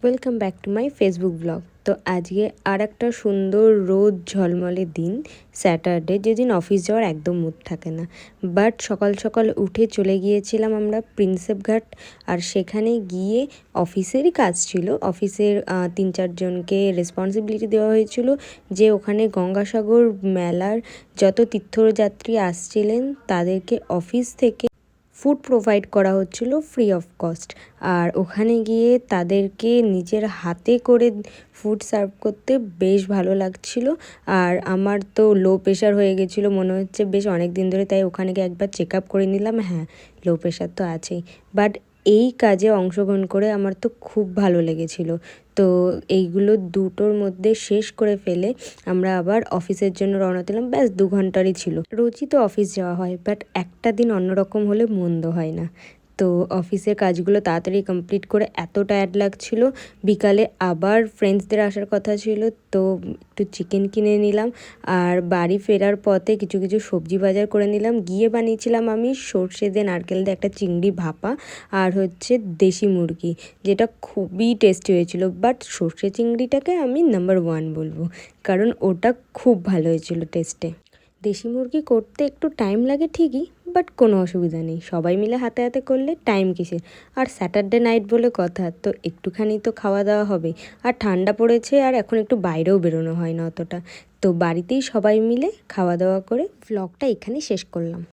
Welcome back to my Facebook blog. তো আজকে আর একটা সুন্দর রোদ ঝলমলে দিন, স্যাটারডে, যেদিন অফিস যাওয়ার একদম মুড থাকে না। বাট সকাল সকাল উঠে চলে গিয়েছিলাম আমরা প্রিন্সেপ ঘাট। আর সেখানে গিয়ে অফিসেরই কাজ ছিল, অফিসের 3-4 জনকে রেসপন্সিবিলিটি দেওয়া হয়েছিল যে ওখানে গঙ্গাসাগর মেলার যত তীর্থযাত্রী আসছিলেন তাদেরকে অফিস থেকে ফুড প্রোভাইড করা হচ্ছিল ফ্রি অফ কস্ট। আর ওখানে গিয়ে তাদেরকে নিজের হাতে করে ফুড সার্ভ করতে বেশ ভালো লাগছিল। আর আমার তো লো প্রেশার হয়ে গেছিলো মনে হচ্ছে বেশ অনেক দিন ধরে, তাই ওখানে গিয়ে একবার চেক আপ করে নিলাম। হ্যাঁ, লো প্রেশার তো আছেই, বাট এই কাজে অংশগ্রহণ করে আমার তো খুব ভালো লেগেছিল। তো এইগুলো দুটোর মধ্যে শেষ করে ফেলে আমরা আবার অফিসের জন্য রওনা দিলাম। ব্যাস 2 ঘন্টারই ছিল। রোজই তো অফিস যাওয়া হয়, বাট একটা দিন অন্যরকম হলে মন্দ হয় না। তো অফিসের কাজগুলো তাড়াতাড়ি কমপ্লিট করে এত টায়ার্ড লাগছিল। বিকালে আবার ফ্রেন্ডসদের আসার কথা ছিল, তো একটু চিকেন কিনে নিলাম। আর বাড়ি ফেরার পথে কিছু কিছু সবজি বাজার করে নিলাম। গিয়ে বানিয়েছিলাম আমি সর্ষে দিয়ে নারকেল দিয়ে একটা চিংড়ি ভাপা, আর হচ্ছে দেশি মুরগি, যেটা খুবই টেস্টি হয়েছিল। বাট সর্ষে চিংড়িটাকে আমি নাম্বার 1 বলবো, কারণ ওটা খুব ভালো হয়েছিল টেস্টে। দেশি মুরগি করতে একটু টাইম লাগে ঠিকই, বাট কোনো অসুবিধা নেই, সবাই মিলে হাতে হাতে করলে টাইম কিসের। আর স্যাটারডে নাইট বলে কথা, তো একটুখানি তো খাওয়া দাওয়া হবে। আর ঠান্ডা পড়েছে, আর এখন একটু বাইরেও বেরোনো হয় না অতটা। তো বাড়িতেই সবাই মিলে খাওয়া দাওয়া করে ভ্লগটা এখানেই শেষ করলাম।